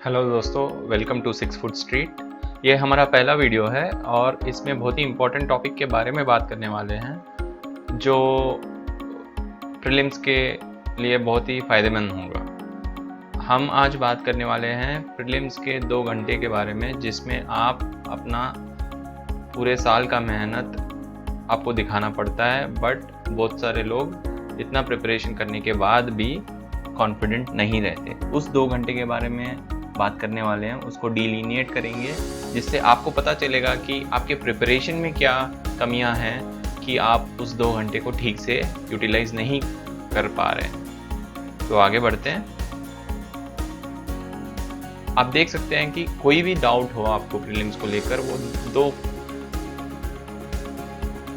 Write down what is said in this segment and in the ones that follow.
Hello दोस्तों, welcome to 6 foot street. ये हमारा पहला वीडियो है और इसमें बहुत ही इम्पोर्टेंट टॉपिक के बारे में बात करने वाले हैं जो प्रीलिम्स के लिए बहुत ही फ़ायदेमंद होगा। हम आज बात करने वाले हैं प्रीलिम्स के 2 घंटे के बारे में, जिसमें आप अपना पूरे साल का मेहनत आपको दिखाना पड़ता है। बट बहुत सारे लोग इतना प्रिपरेशन करने के बाद भी कॉन्फिडेंट नहीं रहते। उस 2 घंटे के बारे में बात करने वाले हैं, उसको डिलीनिएट करेंगे, जिससे आपको पता चलेगा कि आपके प्रिपरेशन में क्या कमियां हैं कि आप उस 2 घंटे को ठीक से यूटिलाइज नहीं कर पा रहे। तो आगे बढ़ते हैं। आप देख सकते हैं कि कोई भी डाउट हो आपको प्रीलिम्स को लेकर, वो 2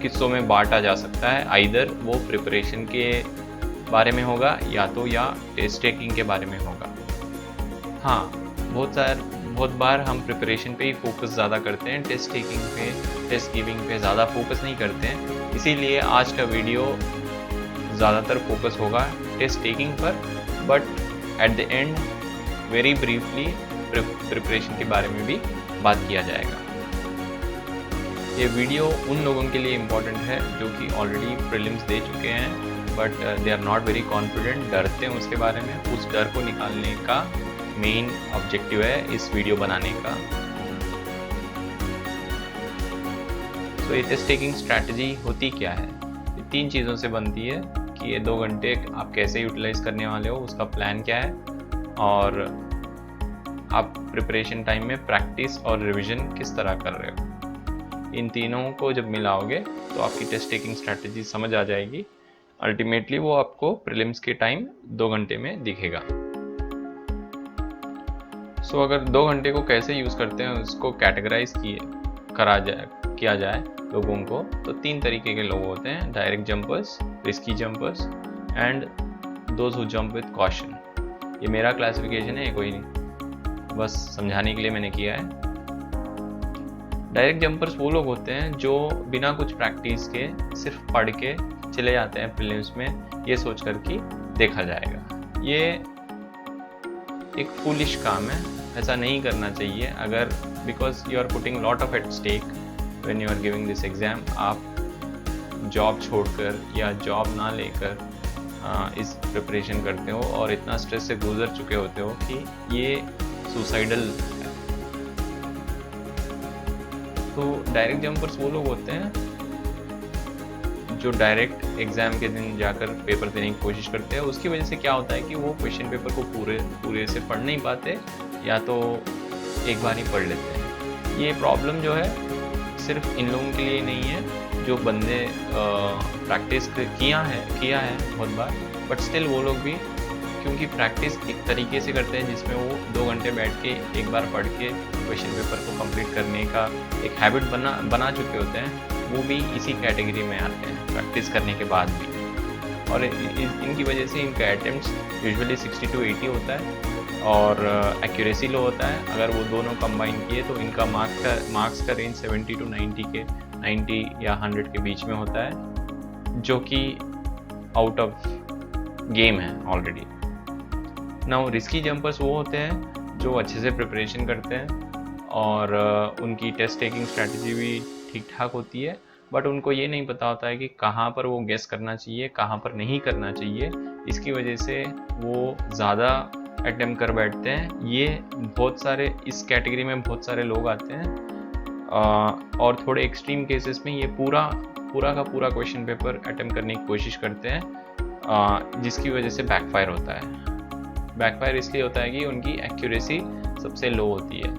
किस्सों में बांटा जा सकता है। आइदर वो प्रिपरेशन के बारे में होगा या टेस्ट टेकिंग के बारे में होगा। हाँ, बहुत बार हम प्रिपरेशन पे ही फोकस ज़्यादा करते हैं, टेस्ट टेकिंग पे, टेस्ट गिविंग पे ज़्यादा फोकस नहीं करते हैं। इसीलिए आज का वीडियो ज़्यादातर फोकस होगा टेस्ट टेकिंग पर, but at the end very briefly preparation के बारे में भी बात किया जाएगा। ये वीडियो उन लोगों के लिए इम्पॉर्टेंट है जो कि ऑलरेडी प्रीलिम्स दे चुके हैं but they are not very confident, डरते हैं उसके बारे में। उस डर को निकालने का मेन ऑब्जेक्टिव है इस वीडियो बनाने का। तो ये टेस्ट टेकिंग स्ट्रैटेजी होती क्या है? ये 3 चीज़ों से बनती है कि ये 2 घंटे आप कैसे यूटिलाइज करने वाले हो, उसका प्लान क्या है, और आप प्रिपरेशन टाइम में प्रैक्टिस और रिवीजन किस तरह कर रहे हो। इन तीनों को जब मिलाओगे तो आपकी टेस्ट टेकिंग स्ट्रैटेजी समझ आ जाएगी। अल्टीमेटली वो आपको प्रीलिम्स के टाइम 2 घंटे में दिखेगा। सो अगर 2 घंटे को कैसे यूज़ करते हैं उसको कैटेगराइज किया जाए लोगों को, तो 3 तरीके के लोग होते हैं: direct jumpers, risky jumpers and those who jump with caution. ये मेरा क्लासिफिकेशन है, कोई नहीं, बस समझाने के लिए मैंने किया है। डायरेक्ट जंपर्स वो लोग होते हैं जो बिना कुछ प्रैक्टिस के सिर्फ पढ़ के चले जाते हैं प्रीलिम्स में, ये सोच कर कि देखा जाएगा। ये एक फूलिश काम है, ऐसा नहीं करना चाहिए। अगर because you are putting lot of at stake when you are giving this exam, आप जॉब छोड़कर या जॉब ना लेकर इस प्रिपरेशन करते हो और इतना स्ट्रेस से गुजर चुके होते हो कि ये सुसाइडल है। तो डायरेक्ट जंपर्स वो लोग होते हैं जो डायरेक्ट एग्ज़ाम के दिन जाकर पेपर देने की कोशिश करते हैं। उसकी वजह से क्या होता है कि वो क्वेश्चन पेपर को पूरे से पढ़ नहीं पाते, या तो एक बार ही पढ़ लेते हैं। ये प्रॉब्लम जो है सिर्फ इन लोगों के लिए नहीं है जो बंदे प्रैक्टिस किया है बहुत बार, बट स्टिल वो लोग भी, क्योंकि प्रैक्टिस एक तरीके से करते हैं जिसमें वो 2 घंटे बैठ के एक बार पढ़ के क्वेश्चन पेपर को कंप्लीट करने का एक हैबिट बना चुके होते हैं, वो भी इसी कैटेगरी में आते हैं प्रैक्टिस करने के बाद भी। और इनकी वजह से इनका अटेम्प्ट्स यूजुअली 60 to 80 होता है और एक्यूरेसी लो होता है। अगर वो दोनों कंबाइन किए तो इनका मार्क्स का रेंज 70 to 90 या 100 के बीच में होता है, जो कि आउट ऑफ गेम है ऑलरेडी। नाउ रिस्की जंपर्स वो होते हैं जो अच्छे से प्रिपरेशन करते हैं और उनकी टेस्ट टेकिंग स्ट्रैटेजी भी ठीक ठाक होती है, बट उनको ये नहीं पता होता है कि कहाँ पर वो गेस करना चाहिए, कहाँ पर नहीं करना चाहिए। इसकी वजह से वो ज़्यादा अटेम्प्ट कर बैठते हैं। ये बहुत सारे इस कैटेगरी में बहुत सारे लोग आते हैं और थोड़े एक्सट्रीम केसेस में ये पूरा का पूरा क्वेश्चन पेपर अटेम्प्ट करने की कोशिश करते हैं, जिसकी वजह से बैकफायर होता है। बैकफायर इसलिए होता है कि उनकी एक्यूरेसी सबसे लो होती है।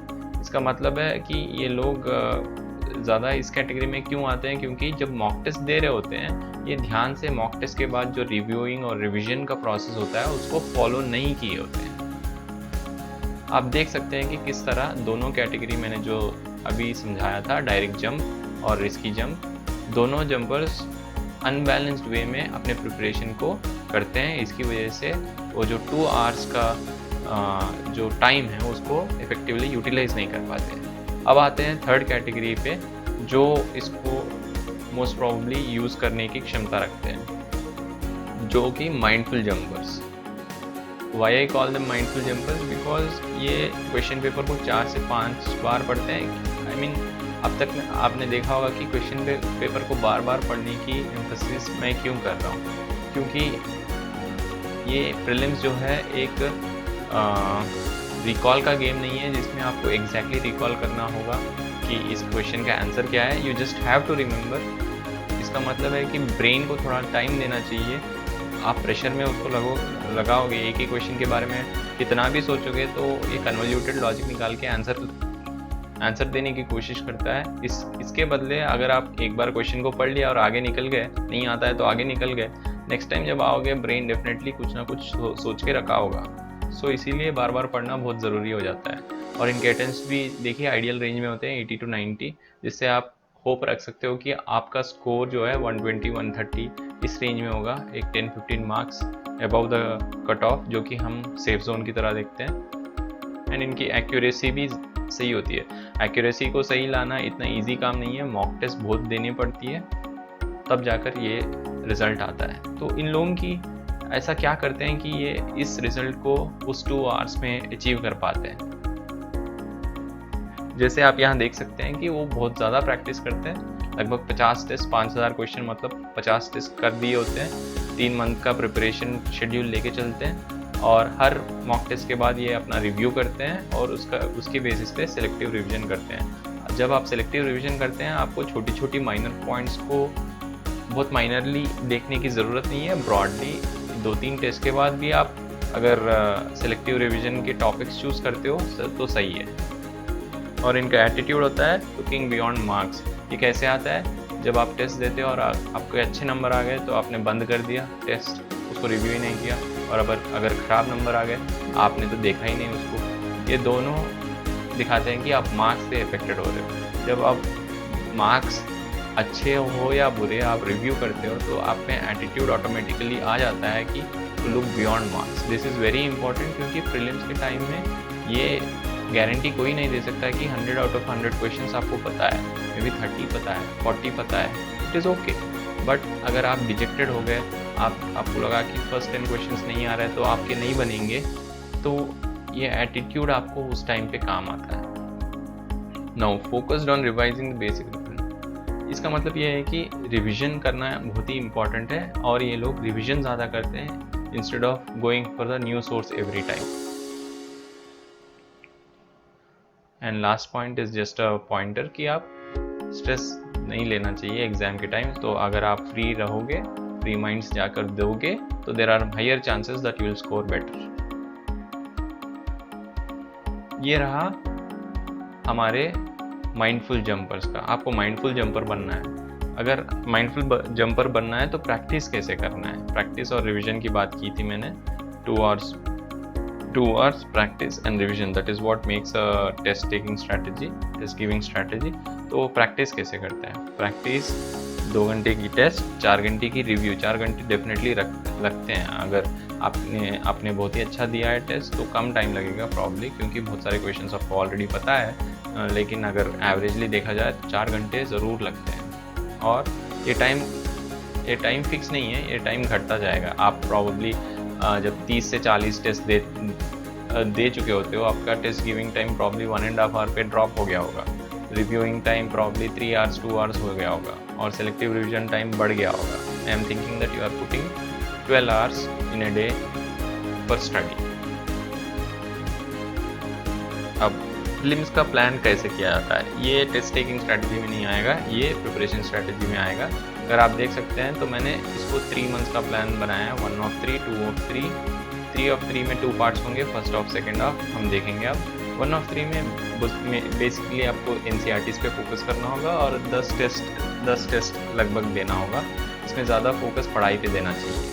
इसका मतलब है कि ये लोग ज़्यादा इस कैटेगरी में क्यों आते हैं, क्योंकि जब मॉक टेस्ट दे रहे होते हैं ये ध्यान से मॉक टेस्ट के बाद जो रिव्यूइंग और रिवीजन का प्रोसेस होता है उसको फॉलो नहीं किए होते हैं। आप देख सकते हैं कि किस तरह दोनों कैटेगरी मैंने जो अभी समझाया था, डायरेक्ट जंप और रिस्की जंप, दोनों जंपर्स अनबैलेंस्ड वे में अपने प्रिपरेशन को करते हैं। इसकी वजह से वो जो 2 आवर्स का जो टाइम है उसको इफ़ेक्टिवली यूटिलाइज नहीं कर पाते। अब आते हैं थर्ड कैटेगरी पे, जो इसको मोस्ट प्रोबेबली यूज़ करने की क्षमता रखते हैं, जो कि mindful jumpers. Why I call the mindful jumpers, because ये क्वेश्चन पेपर को 4 से 5 बार पढ़ते हैं। आई मीन अब तक में आपने देखा होगा कि क्वेश्चन पेपर को बार बार पढ़ने की एम्फेसिस मैं क्यों कर रहा हूँ, क्योंकि ये प्रीलिम्स जो है एक रिकॉल का गेम नहीं है जिसमें आपको एग्जैक्टली रिकॉल करना होगा कि इस क्वेश्चन का आंसर क्या है। You just have to remember. इसका मतलब है कि ब्रेन को थोड़ा टाइम देना चाहिए। आप प्रेशर में उसको लगाओगे, एक ही क्वेश्चन के बारे में कितना भी सोचोगे तो ये कन्वोल्यूटेड लॉजिक निकाल के आंसर देने की कोशिश करता है। इसके बदले अगर आप एक बार क्वेश्चन को पढ़ लिया और आगे निकल गए, नहीं आता है तो आगे निकल गए, नेक्स्ट टाइम जब आओगे ब्रेन डेफिनेटली कुछ ना कुछ सोच के रखा होगा। सो इसीलिए बार बार पढ़ना बहुत ज़रूरी हो जाता है। और इनके अटेम्प्ट्स भी देखिए आइडियल रेंज में होते हैं 80 to 90, जिससे आप होप रख सकते हो कि आपका स्कोर जो है 120 130 इस रेंज में होगा, एक 10-15 marks above the cut off, जो कि हम सेफ जोन की तरह देखते हैं। एंड इनकी एक्यूरेसी भी सही होती है। एक्यूरेसी को सही लाना इतना इजी काम नहीं है, मॉक टेस्ट बहुत देनी पड़ती है, तब जाकर ये रिज़ल्ट आता है। तो इन लोगों की ऐसा क्या करते हैं कि ये इस रिज़ल्ट को उस 2 आवर्स में अचीव कर पाते हैं। जैसे आप यहाँ देख सकते हैं कि वो बहुत ज़्यादा प्रैक्टिस करते हैं, लगभग 50 टेस्ट, 5000 क्वेश्चन मतलब 50 टेस्ट कर दिए होते हैं। 3 मंथ का प्रिपरेशन शेड्यूल लेके चलते हैं और हर मॉक टेस्ट के बाद ये अपना रिव्यू करते हैं और उसके बेसिस पे सिलेक्टिव रिवीजन करते हैं। जब आप सिलेक्टिव रिवीजन करते हैं, आपको छोटी छोटी माइनर पॉइंट्स को बहुत माइनरली देखने की ज़रूरत नहीं है। ब्रॉडली 2-3 टेस्ट के बाद भी आप अगर सिलेक्टिव रिवीजन के टॉपिक्स चूज़ करते हो तो सही है। और इनका एटीट्यूड होता है लुकिंग बियॉन्ड मार्क्स। ये कैसे आता है? जब आप टेस्ट देते हो और आपके अच्छे नंबर आ गए तो आपने बंद कर दिया टेस्ट, उसको रिव्यू ही नहीं किया। और अगर ख़राब नंबर आ गए, आपने तो देखा ही नहीं उसको। ये दोनों दिखाते हैं कि आप मार्क्स से अफेक्टेड हो रहे हो। जब आप मार्क्स अच्छे हो या बुरे आप रिव्यू करते हो तो आप में एटीट्यूड ऑटोमेटिकली आ जाता है कि to look beyond marks. This is very important, क्योंकि प्रीलिम्स के टाइम में ये गारंटी कोई नहीं दे सकता कि 100 आउट ऑफ 100 क्वेश्चंस आपको पता है, मे बी 30 पता है, 40 पता है, इट इज़ ओके। बट अगर आप डिजेक्टेड हो गए, आपको लगा कि फर्स्ट 10 क्वेश्चंस नहीं आ रहे तो आपके नहीं बनेंगे, तो ये एटीट्यूड आपको उस टाइम पे काम आता है। Now focused on revising the basic. इसका मतलब ये है कि रिवीजन करना बहुत ही इंपॉर्टेंट है और ये लोग रिवीजन ज़्यादा करते हैं instead of going for the new source every time. And last point is just a pointer कि आप स्ट्रेस नहीं लेना चाहिए एग्जाम के टाइम। तो अगर आप फ्री रहोगे, फ्री माइंड्स जाकर दोगे, तो there are higher chances that you will score better. ये रहा हमारे माइंडफुल जंपर्स का। आपको माइंडफुल जंपर बनना है। अगर माइंडफुल जंपर बनना है तो प्रैक्टिस कैसे करना है? प्रैक्टिस और रिवीजन की बात की थी मैंने। 2 hours practice and revision, that is what makes a test taking strategy, test giving strategy। तो प्रैक्टिस कैसे करते हैं? प्रैक्टिस 2 घंटे की टेस्ट, 4 घंटे की रिव्यू। 4 घंटे डेफिनेटली लगते हैं। अगर आपने बहुत ही अच्छा दिया है टेस्ट तो कम टाइम लगेगा प्रॉब्ली, क्योंकि बहुत सारे क्वेश्चंस आपको ऑलरेडी पता है। लेकिन अगर एवरेजली देखा जाए तो 4 घंटे ज़रूर लगते हैं। और ये टाइम फिक्स नहीं है, ये टाइम घटता जाएगा। आप प्रॉब्ली जब 30 से 40 टेस्ट दे चुके होते हो, आपका test giving time probably 1.5 hour पे ड्रॉप हो गया होगा। Reviewing time probably 3 hours 2 hours हो गया होगा और सिलेक्टिव रिवीजन टाइम बढ़ गया होगा। I am thinking that you are putting 12 hours in a day for study. अब प्रीलिम्स का प्लान कैसे किया जाता है? ये टेस्ट टेकिंग स्ट्रैटेजी में नहीं आएगा, ये प्रिपरेशन स्ट्रैटेजी में आएगा। अगर आप देख सकते हैं तो मैंने इसको 3 months का प्लान बनाया है। 1 of 3, 2 of 3, 3 of 3 में 2 parts होंगे, फर्स्ट ऑफ सेकेंड ऑफ हम देखेंगे। अब 1 of 3 में बेसिकली आपको NCERTs पे फोकस करना होगा और 10 टेस्ट लगभग देना होगा। इसमें ज़्यादा फोकस पढ़ाई पे देना चाहिए।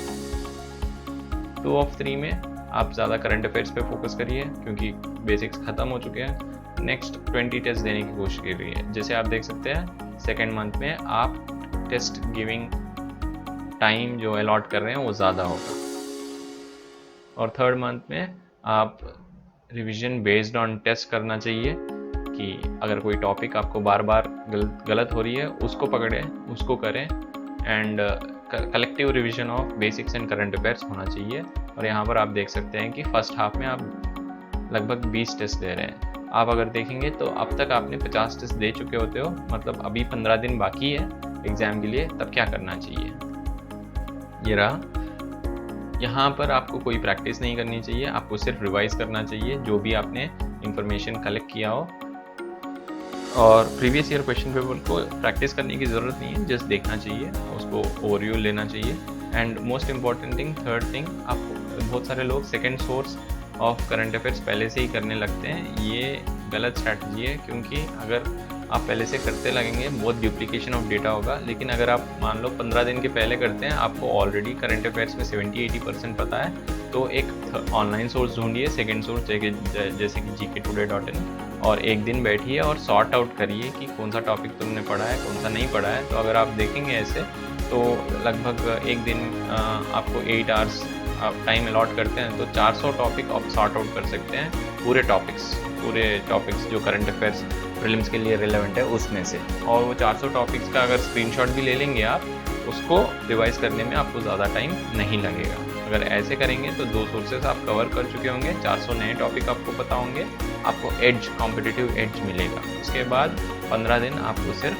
2 of 3 में आप ज़्यादा करंट अफेयर्स पे फोकस करिए, क्योंकि बेसिक्स ख़त्म हो चुके हैं। नेक्स्ट 20 टेस्ट देने की कोशिश करिए। जैसे आप देख सकते हैं सेकेंड मंथ में आप टेस्ट गिविंग टाइम जो अलॉट कर रहे हैं वो ज़्यादा होगा। और थर्ड मंथ में आप रिवीजन बेस्ड ऑन टेस्ट करना चाहिए कि अगर कोई टॉपिक आपको बार बार गलत हो रही है, उसको पकड़ें, उसको करें। And collective revision of basics and current affairs होना चाहिए। और यहाँ पर आप देख सकते हैं कि फर्स्ट हाफ में आप लगभग 20 टेस्ट दे रहे हैं। आप अगर देखेंगे तो अब तक आपने 50 टेस्ट दे चुके होते हो, मतलब अभी 15 दिन बाकी है एग्ज़ाम के लिए। तब क्या करना चाहिए, ये रहा। यहाँ पर आपको कोई प्रैक्टिस नहीं करनी चाहिए, आपको सिर्फ रिवाइज करना चाहिए जो भी आपने इंफॉर्मेशन कलेक्ट किया हो। और प्रीवियस ईयर क्वेश्चन पेपर को प्रैक्टिस करने की ज़रूरत नहीं है, जस्ट देखना चाहिए, उसको ओवरव्यू लेना चाहिए। And most important thing, third thing, आपको बहुत सारे लोग second source of current affairs पहले से ही करने लगते हैं। ये गलत स्ट्रैटेजी है, क्योंकि अगर आप पहले से करते लगेंगे बहुत डुप्लीकेशन ऑफ डेटा होगा। लेकिन अगर आप मान लो 15 दिन के पहले करते हैं, आपको ऑलरेडी करंट अफेयर्स में 70-80% पता है, तो एक ऑनलाइन सोर्स ढूंढिए, सेकेंड सोर्स जैसे कि gktoday.in, और एक दिन बैठिए और सॉर्ट आउट करिए कि कौन सा टॉपिक तुमने पढ़ा है, कौन सा नहीं पढ़ा है। तो अगर आप देखेंगे ऐसे, तो लगभग एक दिन आपको 8 आवर्स आप टाइम अलॉट करते हैं, तो 400 टॉपिक आप सॉर्ट आउट कर सकते हैं, पूरे टॉपिक्स जो करंट अफेयर्स प्रीलिम्स के लिए रिलेवेंट है उसमें से। और वो 400 टॉपिक्स का अगर स्क्रीनशॉट भी ले लेंगे आप, उसको रिवाइज करने में आपको ज़्यादा टाइम नहीं लगेगा। अगर ऐसे करेंगे तो 2 सोर्सेस आप कवर कर चुके होंगे, 400 नए टॉपिक आपको पता होंगे, आपको कॉम्पिटिटिव एज मिलेगा। उसके बाद 15 दिन आपको सिर्फ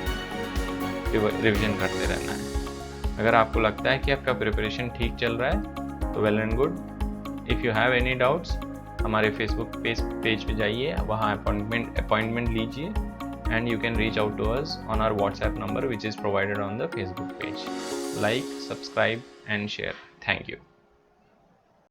रिविजन करते रहना है। अगर आपको लगता है कि आपका प्रिपरेशन ठीक चल रहा है तो well and good. If you have any doubts, हमारे फेसबुक पेज पे जाइए, वहाँ अपॉइंटमेंट लीजिए, and you can reach out to us on our WhatsApp number which is provided on the Facebook page. Like, subscribe and share. Thank you.